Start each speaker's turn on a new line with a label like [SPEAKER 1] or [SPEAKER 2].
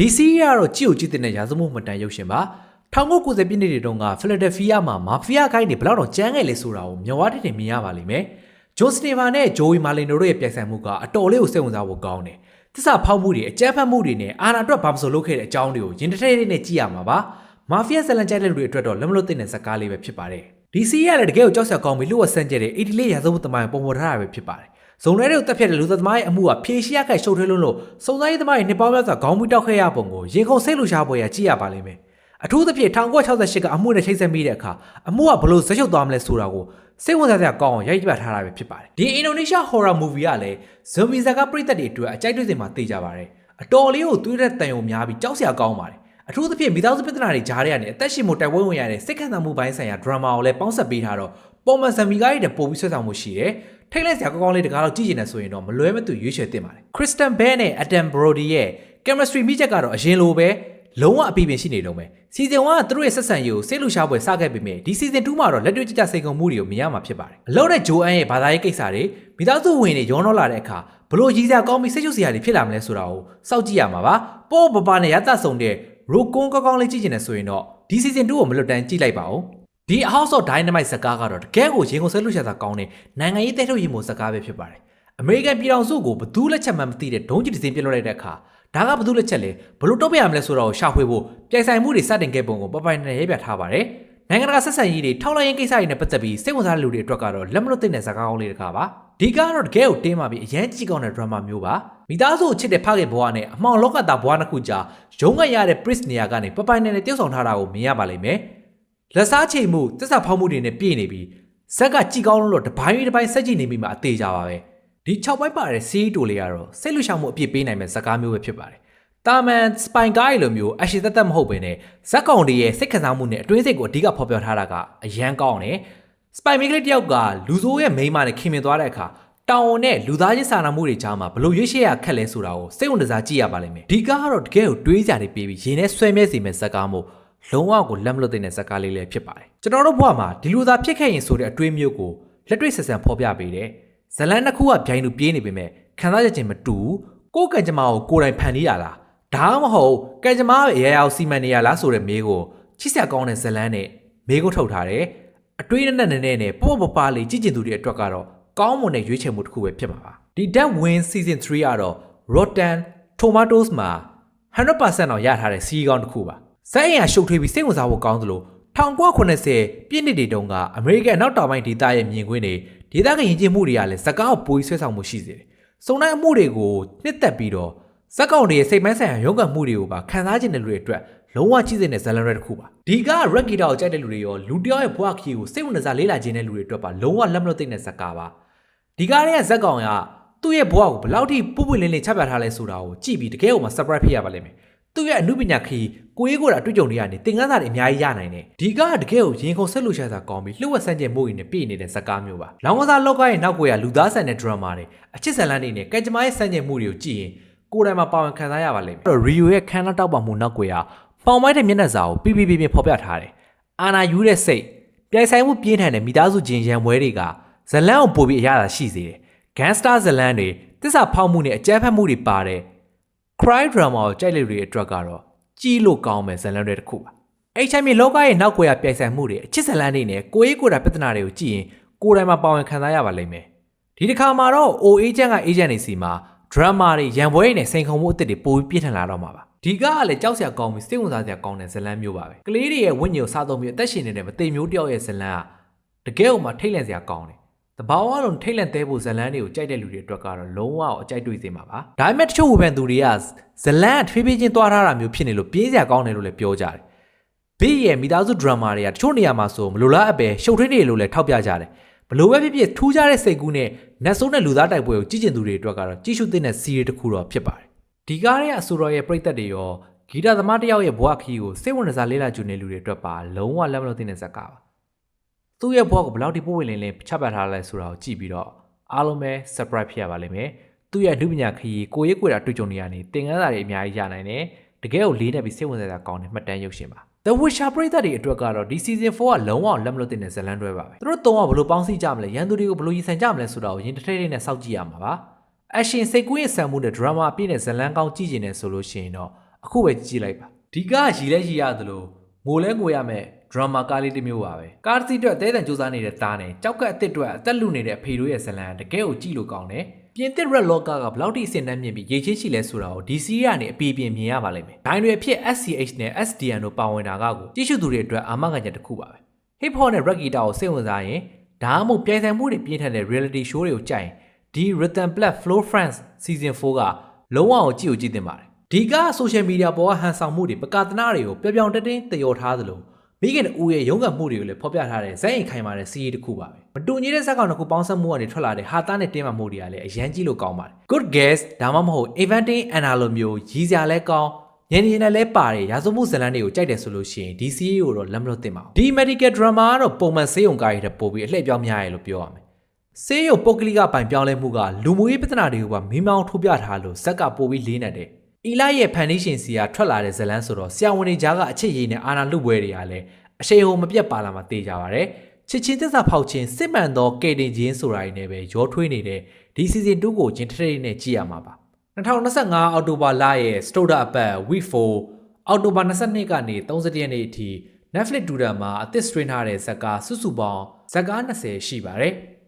[SPEAKER 1] DC ကတော့ကြည့်ကိုကြည့်တဲ့ရာဇဝတ်မှတ်တမ်းရုပ်ရှင်ပါ1990ပြည့်နှစ်တွေတုန်းကဖီလာဒယ်ဖီးယားမှာမာဖီးယားခိုင်းတွေဘလောက်တော့ကြမ်းခဲ့လဲဆိုတာကိုမျက်ဝါးတင်မြင်ရပါလိမ့်မယ်ဂျွန်စတီဗာနဲ့ဂျိုဝီမာလင်နိုတို့ရဲ့ပြိုင်ဆိုင်မှုကအတော်လေးကိုစိတ်ဝင်စားဖို့ကောင်းတယ်သစ္စာဖောက်မှုတွေအကြမ်းဖက်မှုတွေနဲ့အာဏာအတွက်ဘာမဆိုလုပ်ခဲ့တဲ့အကြောင်းတွေကိုရင်တစ်ထည့်လေးနဲ့ကြည့်ရမှာပါမာဖီးယားဇလန်ကြိုက်တဲ့လူတွေအတွက်တော့လက်မလွတ်သင့်တဲ့ဇာတ်ကားလေးပဲဖြစ်ပါတယ် DC ကလည်းတကယ်ကိုကြောက်စရာကောင်းပြီးလူဝက်ဆန်းကျတဲ့အီတလီရာဇဝတ်သမိုင်းပုံပေါ်ထားတာပဲဖြစ်ပါတယ်ဇုံထဲတွေကိုတက်ဖြတ်တဲ့လူသမားရဲ့အမှုကဖြေရှင်းရခိုင်ရှုပ်ထွေးလွန်းလို့စုံစမ်းရေးသမားရဲ့နှစ်ပေါင်းများစွာခေါင်းမူတောက်ခဲ့ရပုံကိုရင်ခုန်စိတ်လှူရှားပွဲရကြည့်ရပါလိမ့်မယ်အထူးသဖြင့်1968ကအမှုနဲ့ချိတ်ဆက်မိတဲ့အခါအမှုကဘလို့ဇက်ချုပ်သွားမလဲဆိုတာကိုစိတ်ဝင်စားစရာကောင်းအောင်ရိုက်ပြထားတာပဲဖြစ်ပါတယ်ဒီအင်ဒိုနီးရှားဟော်ရာမူဗီကလည်းဇွန်မီဇာကပရိသတ်တွေအတွက်အကြိုက်တွေ့စင်မှာသိကြပါတယ်အတော်လေးကိုသွေးတဲ့တန်ရုံများပြီးကြောက်စရာကောင်းပါတယ်အထူးသဖြင့်မိသားစုပြဿနာတွေကြားထဲကနေအသက်ရှင်မှုတိုက်ပွဲဝင်ရတဲ့စိတ်ခံစားမှုပိုင်းဆိုင်ရာဒရမာကိုလည်းပေါင်းစပ်ပေးထားတော့ပုံမှန်ဇမီကားတွေပို့ပြီးဆွဲဆောင်မှုရှိတယ်ထိတ်လန့်စရာကောင်းလေးတကားတော့ကြည့်နေတယ်ဆိုရင်တော့မလွဲမသွေရွေးချယ်သင့်ပါတယ်ခရစ်စတန်ဘဲနဲ့အဒမ်ဘရိုဒီရဲ့ chemistry မိချက်ကတော့အရင်လိုပဲလုံးဝအပြည့်ပြည့်ရှိနေတော့မယ်စီဇန်1ကသူတို့ရဲ့ဆက်ဆံရေးကိုစိတ်လှရှားပွဲစခဲ့ပေမဲ့ဒီစီဇန်2မှာတော့လက်တွေ့ကျကျစိန်ခေါ်မှုတွေကိုမြင်ရမှာဖြစ်ပါတယ်အလို့တဲ့ဂျိုအန်ရဲ့ဘာသာရေးကိစ္စတွေမိသားစုဝင်တွေရောနှောလာတဲ့အခါဘလို့ရည်စရာကောင်းပြီးစိတ်ချုပ်စရာတွေဖြစ်လာမလဲဆိုတာကိုစောင့်ကြည့်ရမှာပါပို့ပပနဲ့ရသဆုံတဲ့ရိုကွန်းကောင်းကောင်းလေးကြည့်နေဆိုရင်တော့ဒီစီဇန်2ကိုမလွတ်တမ်းကြည့်လိုက်ပါဦးဒီ House of Dynamite ဇာတ်ကားကတော့တကယ်ကိုရင်ကုန်ဆွဲလှရှားတာကောင်းတဲ့နိုင်ငံရေးတဲထုတ်ရင်မို့ဇာတ်ကားပဲဖြစ်ပါတယ်အမေရိကန်ပြည်ထောင်စုကိုဘသူလက်ချက်မှမသိတဲ့ဒုံးကျည်တစ်စင်းပြစ်လွှတ်လိုက်တဲ့အခါဒါကဘသူလက်ချက်လဲဘလို့တော့ပြရမလဲဆိုတော့ရှာဖွေဖို့ပြိုင်ဆိုင်မှုတွေစတင်ခဲ့ပုံကိုပပိုင်နဲ့ရေးပြထားပါတယ်နိုင်ငံတကာဆက်ဆံရေးတွေထောက်လိုက်ရင်ကိစ္စတွေနဲ့ပတ်သက်ပြီးစိတ်ဝင်စားတဲ့လူတွေအတွက်ကတော့လက်မလွတ်သင့်တဲ့ဇာတ်ကားကောင်းလေးတစ်ခါပါဒီကားတော့တကယ်ကိုတင်းမာပြီးအရန်ကြည့်ကောင်းတဲ့ဒရမာမျိုးပါမိသားစုကိုချစ်တဲ့ဖခင်ဘဝနဲ့အမှောင်လောကသားဘဝနှစ်ခုကြားရုံးကန်ရတဲ့ Prince နေရာကနေပပိုင်နဲ့တည်ဆောင်ထားတာကိုမြင်ရပါလိမ့်မယ်လက်စားချိန်မှုသစ္စာဖောက်မှုတွေနဲ့ပြည့်နေပြီးဇက်ကကြည့်ကောင်းလို့တပိုင်းတစ်ပိုင်းဆက်ကြည့်နေမိမှအသေးကြပါပဲဒီ6ပိုင်းပါတဲ့စီးတိုလေးကတော့စိတ်လှရှောင်မှုအပြည့်ပေးနိုင်မဲ့ဇာတ်ကားမျိုးပဲဖြစ်ပါတယ်တာမန်စပိုင်ကားလိုမျိုးအရှိသက်သက်မဟုတ်ဘဲနဲ့ဇက်ကောင်တွေရဲ့စိတ်ခံစားမှုနဲ့အတွင်းစိတ်ကိုအဓိကဖော်ပြထားတာကအရန်ကောင်းတယ်စပိုင်မိကလေးတယောက်ကလူဆိုးရဲ့မိန်းမနဲ့ခင်မင်သွားတဲ့အခါတောင်ဝန်နဲ့လူသားချင်းစာနာမှုတွေကြားမှာဘလို့ရွေးရှေ့ရခက်လဲဆိုတာကိုစိတ်ဝင်စားကြည့်ရပါလိမ့်မယ်ဒီကားကတော့တကယ်ကိုတွေးကြတယ်ပြီးရင်ထဲဆွဲမြဲစေမဲ့ဇက်ကားမို့လုံးဝကိုလက်မလွတ်တဲ့ဇက်ကားလေးလည်းဖြစ်ပါတယ်ကျွန်တော်တို့ဘဝမှာဒီလိုသာဖြစ်ခဲ့ရင်ဆိုတဲ့အတွေးမျိုးကိုလက်တွေ့ဆက်ဆံဖော်ပြပေးတယ်ဇလန်တစ်ခုကဗျိုင်းလူပြေးနေပေမဲ့ခံစားချက်ချင်းမတူကိုယ်ကံကြမ္မာကိုကိုယ်တိုင်ဖန်တီးရလားဒါမှမဟုတ်ကံကြမ္မာရဲ့အရာရောက်စီမံနေရလားဆိုတဲ့မေးကိုချစ်စရာကောင်းတဲ့ဇလန်နဲ့မေးကိုထုတ်ထားတယ်အတွေးနဲ့နဲ့ပေါ့ပေါ့ပါလေးကြည့်ကျင်သူတွေအတွက်ကတော့ကောင်းမွန်တဲ့ရွေးချယ်မှုတစ်ခုပဲဖြစ်မှာပါဒီ Dead Win Season 3ကတော့ Rotten Tomatoes မှာ 100% တော့ရထားတဲ့စီးကောင်းတစ်ခုပါဇက်အင်အားရှုပ်ထွေးပြီးစိတ်ဝင်စားဖို့ကောင်းသလို1990ပြည့်နှစ်တွေတုန်းကအမေရိကန်အနောက်တောင်ပိုင်းဒေသရဲ့မြင်ကွင်းတွေဒေသခံယဉ်ကျေးမှုတွေကလည်းဇက်ကားကိုပိုပြီးဆွဲဆောင်မှုရှိစေတယ်စုံတိုင်းအမှုတွေကိုနှစ်သက်ပြီးတော့ဇက်ကောင်တွေရဲ့စိတ်ပိုင်းဆိုင်ရာရုန်းကန်မှုတွေကိုပါခံစားခြင်းတဲ့လူတွေအတွက်လုံးဝကြည့်စင်တဲ့ဇာတ်လမ်းတွေတစ်ခုပါဒီကရက်ဂီတာကိုကြိုက်တဲ့လူတွေရောလူတယောက်ရဲ့ဘဝခီးကိုစိတ်ဝင်စားလေးလာခြင်းတဲ့လူတွေအတွက်ပါလုံးဝလက်မလွတ်သင့်တဲ့ဇက်ကားပါဒီကားရဲ့ဇက်ကောင်ကသူ့ရဲ့ဘဝကိုဘယ်လောက်ထိပုပ်ပွင့်လင်းလင်းချပြထားလဲဆိုတာကိုကြည့်ပြီးတကယ်ကိုမှ surprise ဖြစ်ရပါလိမ့်မယ်သူ့ရဲ့အမှုပညာခီးကိုရေးကိုယ်တာအတွေ့အကြုံတွေကနေသင်ခန်းစာတွေအများကြီးရနိုင်တယ်ဒီကားကတကယ်ကိုရင်ခုန်ဆက်လို့ရှာတာကောင်းပြီးလှုပ်ဝက်ဆန်းကျင်မှုတွေနဲ့ပြည့်နေတဲ့ဇက်ကားမျိုးပါလောင်ကစားလောကရဲ့နောက်ကွယ်ကလူသားဆန်တဲ့ဒရမာတွေအချစ်ဇာတ်လမ်းတွေနဲ့ကံကြမ္မာရဲ့ဆန်းကျင်မှုတွေကိုကြည့်ရင်ကိုယ်တိုင်မှာပါဝင်ခံစားရပါလိမ့်မယ်အဲ့တော့ Rio ရဲ့ခန္ဓာတောက်ပမှုနောက်ကွယ်ကပေါင်မိုက်တဲ့မျက်နှာစာကိုပြဖော်ပြထားတယ်အာနာယူတဲ့စိတ်ပြိုင်ဆိုင်မှုပြင်းထန်တဲ့မိသားစုချင်းရံပွဲတွေကဇလန်းကိုပို့ပြီးအရသာရှိစေတယ် Gangster ဇလန်းတွေသစ္စာဖောက်မှုနဲ့အကြမ်းဖက်မှုတွေပါတဲ့ Cry Drama ကိုကြိုက်တဲ့လူတွေအတွက်ကတော့ကြည့်လို့ကောင်းမယ်ဇလန်းတွေတစ်ခုပါအဲ့ချမ်းမြေလောကရဲ့နောက်ကွယ်ကပြိုင်ဆိုင်မှုတွေအချစ်ဇလန်းတွေနဲ့ကိုရေးကိုယ်တာပြဿနာတွေကိုကြည့်ရင်ကိုယ်တိုင်မှာပါဝင်ခံစားရပါလိမ့်မယ်ဒီတစ်ခါမှာတော့ OA ချမ်းက agent တွေစီမှာဒရမာတွေရံပွဲတွေနဲ့စိန်ခုံမှုအသစ်တွေပိုပြီးပြည့်ထန်လာတော့မှာပါဒီကားကလည်းကြောက်စရာကောင်းပြီးစိတ်ဝင်စားစရာကောင်းတဲ့ဇလန်းမျိုးပါပဲကလေးတွေရဲ့ဝိညာဉ်ကိုစားသုံးပြီးအသက်ရှင်နေတဲ့မသိမျိုးတယောက်ရဲ့ဇလန်းကတကယ်ကိုမှထိတ်လန့်စရာကောင်းတယ်တဘာဝလုံးထိတ်လန့်သေးဖို့ဇလန်းတွေကိုကြိုက်တဲ့လူတွေအတွက်ကတော့လုံးဝအကြိုက်တွေ့စေမှာပါဒါပေမဲ့တချို့ဝေဖန်သူတွေကဇလန်းထွေးပြေးချင်းသွားထားတာမျိုးဖြစ်နေလို့ပြေးစရာကောင်းတယ်လို့လည်းပြောကြတယ်ဘေးရဲ့မိသားစုဒရမာတွေကတချို့နေရာမှာဆိုမလိုလားအပဲရှုပ်ထွေးနေလို့လည်းထောက်ပြကြတယ်ဘလို့ပဲဖြစ်ဖြစ်ထူးခြားတဲ့စိတ်ကူးနဲ့နတ်ဆိုးနဲ့လူသားတိုက်ပွဲကိုကြည့်ကျင်သူတွေအတွက်ကတော့ကြည့်ရှုသင့်တဲ့စီးရီးတစ်ခုတော့ဖြစ်ပါတယ်ဒီကားရဲ့အဆိုတော်ရဲ့ပရိသတ်တွေရောဂီတသမားတစ်ယောက်ရဲ့ဘဝခီးကိုစိတ်ဝင်စားလေးလာကြုံနေလူတွေအတွက်ပါလုံးဝလက်မလွတ်သင့်တဲ့ဇာတ်ကားပါသူ့ရဲ့ဘဝကိုဘယ်လောက်ထိပို့ဝင်လင်းလင်းချပြထားလဲဆိုတာကိုကြည့်ပြီးတော့အားလုံးပဲ surprise ဖြစ်ရပါလိမ့်မယ်သူ့ရဲ့အမှုပညာခီးကိုရေးကိုယ်တာတွေ့ကြုံနေရနေသင်ခန်းစာတွေအများကြီးရနိုင်တယ်တကယ်ကိုလေးနဲ့ပြီးစိတ်ဝင်စားတာကောင်းတဲ့မှတ်တမ်းရုပ်ရှင်ပါ The Witcher ပရိသတ်တွေအတွက်ကတော့ဒီ season 4ကလုံးဝလက်မလွတ်တဲ့ဇာတ်လမ်းတွဲပါပဲသူတို့သုံးကဘယ်လိုပေါင်းစည်းကြမလဲရန်သူတွေကိုဘယ်လိုရင်ဆိုင်ကြမလဲဆိုတာကိုရင်တစ်ထည့်ထည့်နဲ့စောင့်ကြည့်ရမှာပါအရှင်စိတ်ကူးရဲ့ဆံမှုနဲ့ drama အပြည့်နဲ့ဇာတ်လမ်းကောင်းကြည့်ကျင်နေဆိုလို့ရှိရင်တော့ အခုပဲကြည့်လိုက်ပါဒီကရီလဲရီရတယ်လို့ငိုလဲငိုရမယ်ဒရမာကားလေးတစ်မျိုးပါပဲကားတစ်စီးအတွက်တဲတန်စူးစမ်းနေတဲ့သားနဲ့ကြောက်ကက်အစ်စ်အတွက်အသက်လူနေတဲ့အဖေတို့ရဲ့ဇလံတကယ်ကိုကြည့်လို့ကောင်းတယ်ပြင်သစ် Red Locker ကဘလောက်ထိအဆင့်တန်းမြင့်ပြီးရေချင်းရှိလဲဆိုတာကို DC ကနေအပီးပြင်းမြင်ရပါလိမ့်မယ်။ဒိုင်းတွေအဖြစ် SCH နဲ့ SDN တို့ပါဝင်တာကကိုကြည့်ရှုသူတွေအတွက်အာမခံချက်တစ်ခုပါပဲ။ Hip Hop နဲ့ Rap Guitar ကိုစိတ်ဝင်စားရင်ဒါမှမဟုတ်ပြိုင်ဆိုင်မှုတွေပြင်းထန်တဲ့ Reality Show တွေကိုကြိုက်ရင်ဒီ Rhythm Plus Flow France Season 4ကလုံးဝကိုကြည့်တင်ပါတယ်။ဒီက Social Media ပေါ်ကဟန်ဆောင်မှုတွေပကာသနာတွေကိုပျော်ပျောင်တင်းတင်းသရော်ထားသလိုမိခင်ဦးရဲ့ရုန်းကန်မှုတွေကိုလည်းဖော်ပြထားတဲ့ဇက်ရင်ခိုင်မာတဲ့စီးရီးတစ်ခုပါပဲမတူညီတဲ့ဇက်ကောင်တစ်ခုပေါင်းစပ်မှုကနေထွက်လာတဲ့ဟာသားနဲ့တင်းမာမှုတွေကလည်းအရန်ကြီးလို့ကောင်းပါတယ် Good Guess ဒါမှမဟုတ် Eventing Anna လိုမျိုးရည်စရာလဲကောင်းညင်ညင်နဲ့လဲပါတဲ့ရာဇဝမှုဇလန်းတွေကိုကြိုက်တယ်ဆိုလို့ရှိရင်ဒီစီးရီးကိုတော့လက်မလွတ်သင့်ပါဘူးဒီ Medical Drama ကတော့ပုံမှန်ဆေးရုံကားတွေထပ်ပို့ပြီးအလှည့်ပြောင်းများရလို့ပြောရမယ်ဆေးရုံပုဂ္ဂလိကပိုင်ပြောင်းလဲမှုကလူမှုရေးပြဿနာတွေကိုပါမင်းမောင်းထိုးပြထားလို့ဇက်ကပို့ပြီးလေးနေတယ်အီလိုက်ရဲ့ဖန်နီရှင်စီကထွက်လာတဲ့ဇလန်းဆိုတော့ဆရာဝန်တွေကြားကအချစ်ရည်နဲ့အာနာလူပွဲတွေကလည်းအရှိန်ဟုန်မပြတ်ပါလာမှသိကြပါဗျ။ချစ်ချင်းသစ္စာဖောက်ခြင်းစစ်မှန်သောကယ်တင်ခြင်းဆိုတာတွေနဲ့ပဲရောထွေးနေတဲ့ဒီ season 2ကိုချင်းထထနဲ့ကြည့်ရမှာပါ။2025အောက်တိုဘာလရဲ့ Stoda အပတ် Week 4အောက်တိုဘာ22ကနေ31ရက်နေ့အထိ Netflix တူတာမှာအသစ် stream ထားတဲ့ဇာတ်ကားစုစုပေါင်းဇာတ်ကား20ရှိပါတယ်။